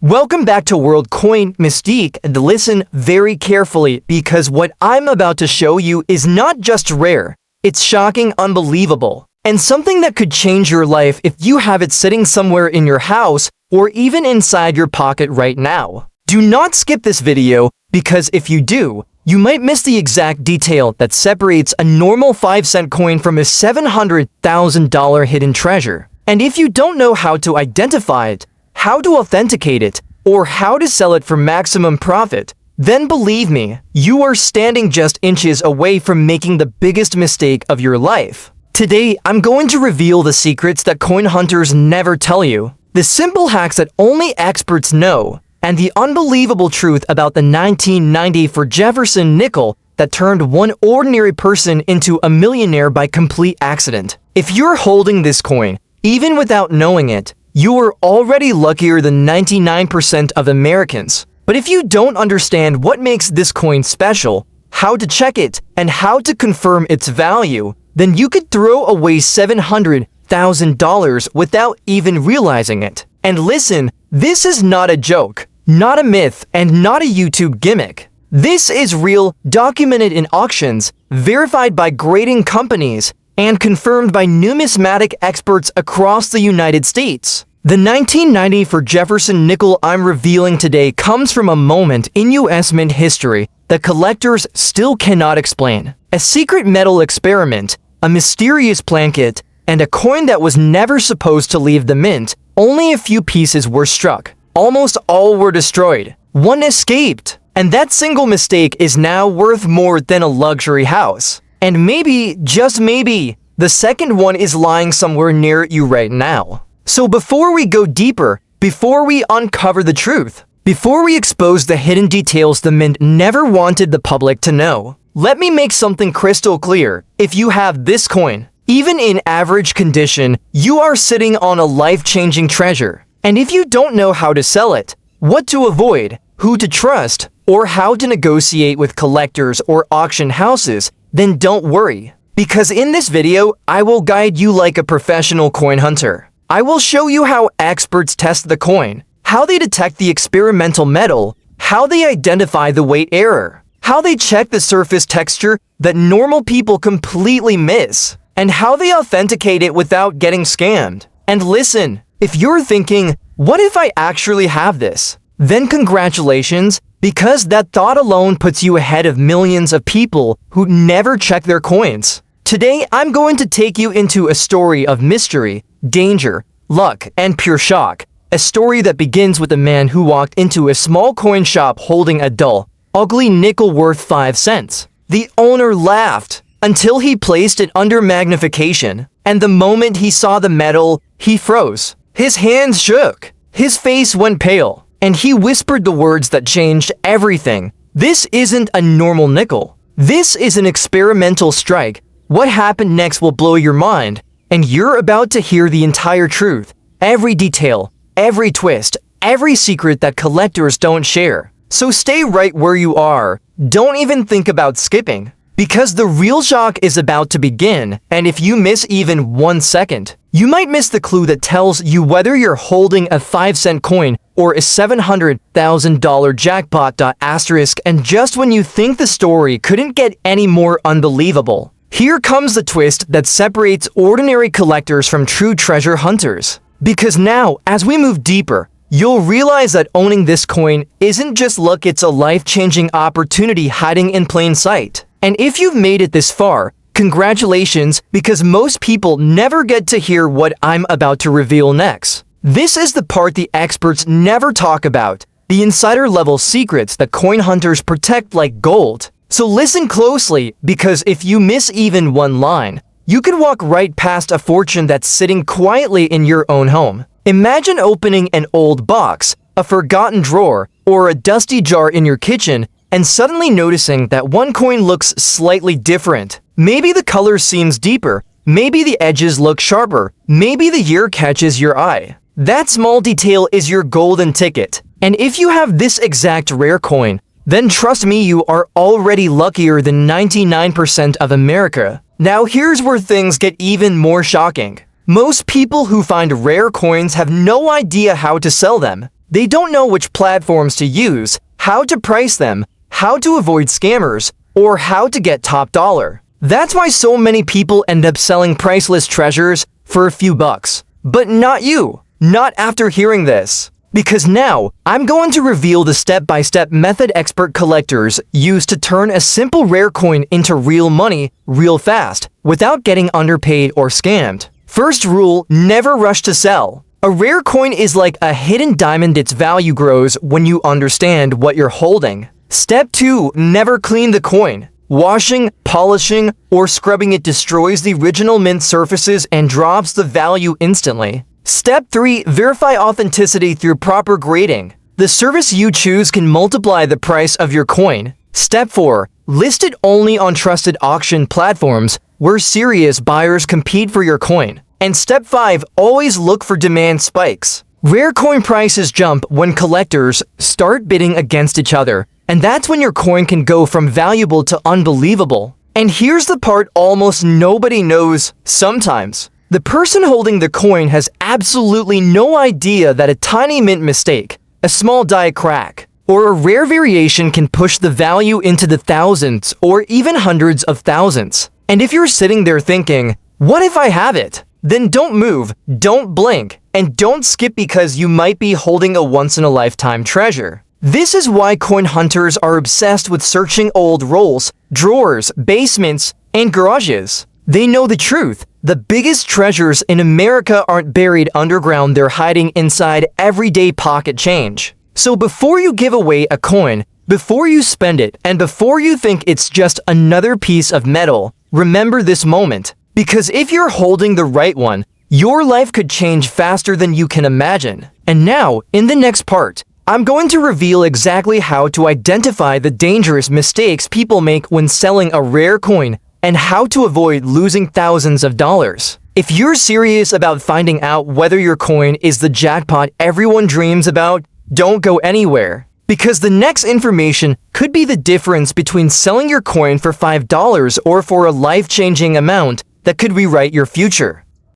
Welcome back to World Coin Mystique, and listen very carefully because what I'm about to show you is not just rare, it's shocking, unbelievable, and something that could change your life if you have it sitting somewhere in your house or even inside your pocket right now. Do not skip this video because if you do, you might miss the exact detail that separates a normal 5-cent coin from a $700,000 hidden treasure. And if you don't know how to identify it, how to authenticate it, or how to sell it for maximum profit, then believe me, you are standing just inches away from making the biggest mistake of your life. Today, I'm going to reveal the secrets that coin hunters never tell you, the simple hacks that only experts know, and the unbelievable truth about the 1990 for Jefferson nickel that turned one ordinary person into a millionaire by complete accident. If you're holding this coin, even without knowing it, you are already luckier than 99% of Americans. But if you don't understand what makes this coin special, how to check it, and how to confirm its value, then you could throw away $700,000 without even realizing it. And listen, this is not a joke, not a myth, and not a YouTube gimmick. This is real, documented in auctions, verified by grading companies, and confirmed by numismatic experts across the United States. The 1990 for Jefferson nickel I'm revealing today comes from a moment in US mint history that collectors still cannot explain. A secret metal experiment, a mysterious blanket, and a coin that was never supposed to leave the mint. Only a few pieces were struck. Almost all were destroyed. One escaped. And that single mistake is now worth more than a luxury house. And maybe, just maybe, the second one is lying somewhere near you right now. So before we go deeper, before we uncover the truth, before we expose the hidden details the mint never wanted the public to know, let me make something crystal clear. If you have this coin, even in average condition, you are sitting on a life-changing treasure. And if you don't know how to sell it, what to avoid, who to trust, or how to negotiate with collectors or auction houses, then don't worry, because in this video, I will guide you like a professional coin hunter. I will show you how experts test the coin, how they detect the experimental metal, how they identify the weight error, how they check the surface texture that normal people completely miss, and how they authenticate it without getting scammed. And listen, if you're thinking, what if I actually have this? Then congratulations, because that thought alone puts you ahead of millions of people who never check their coins. Today, I'm going to take you into a story of mystery, danger, luck, and pure shock. A story that begins with a man who walked into a small coin shop holding a dull, ugly nickel worth 5 cents. The owner laughed until he placed it under magnification, and the moment he saw the metal, he froze. His hands shook, his face went pale, and he whispered the words that changed everything. This isn't a normal nickel. This is an experimental strike. What happened next will blow your mind, and you're about to hear the entire truth, every detail, every twist, every secret that collectors don't share. So stay right where you are. Don't even think about skipping, because the real shock is about to begin, and if you miss even 1 second, you might miss the clue that tells you whether you're holding a 5-cent coin or a $700,000 jackpot. And just when you think the story couldn't get any more unbelievable, here comes the twist that separates ordinary collectors from true treasure hunters. Because now, as we move deeper, you'll realize that owning this coin isn't just luck, it's a life-changing opportunity hiding in plain sight. And if you've made it this far, congratulations, because most people never get to hear what I'm about to reveal next. This is the part the experts never talk about, the insider-level secrets that coin hunters protect like gold. So listen closely, because if you miss even one line, you could walk right past a fortune that's sitting quietly in your own home. Imagine opening an old box, a forgotten drawer, or a dusty jar in your kitchen, and suddenly noticing that one coin looks slightly different. Maybe the color seems deeper, maybe the edges look sharper, maybe the year catches your eye. That small detail is your golden ticket. And if you have this exact rare coin, then trust me, you are already luckier than 99% of America. Now here's where things get even more shocking. Most people who find rare coins have no idea how to sell them. They don't know which platforms to use, how to price them, how to avoid scammers, or how to get top dollar. That's why so many people end up selling priceless treasures for a few bucks. But not you. Not after hearing this. Because now, I'm going to reveal the step-by-step method expert collectors use to turn a simple rare coin into real money real fast, without getting underpaid or scammed. First rule, never rush to sell. A rare coin is like a hidden diamond. Its value grows when you understand what you're holding. Step 2, never clean the coin. Washing, polishing, or scrubbing it destroys the original mint surfaces and drops the value instantly. Step 3, verify authenticity through proper grading. The service you choose can multiply the price of your coin. Step 4, list it only on trusted auction platforms where serious buyers compete for your coin. And step 5, always look for demand spikes. Rare coin prices jump when collectors start bidding against each other, and that's when your coin can go from valuable to unbelievable. And here's the part almost nobody knows sometimes. The person holding the coin has absolutely no idea that a tiny mint mistake, a small die crack, or a rare variation can push the value into the thousands or even hundreds of thousands. And if you're sitting there thinking, what if I have it? Then don't move, don't blink, and don't skip because you might be holding a once-in-a-lifetime treasure. This is why coin hunters are obsessed with searching old rolls, drawers, basements, and garages. They know the truth. The biggest treasures in America aren't buried underground, they're hiding inside everyday pocket change. So before you give away a coin, before you spend it, and before you think it's just another piece of metal, remember this moment. Because if you're holding the right one, your life could change faster than you can imagine. And now, in the next part, I'm going to reveal exactly how to identify the dangerous mistakes people make when selling a rare coin and how to avoid losing thousands of dollars. If you're serious about finding out whether your coin is the jackpot everyone dreams about, don't go anywhere. Because the next information could be the difference between selling your coin for $5 or for a life-changing amount that could rewrite your future.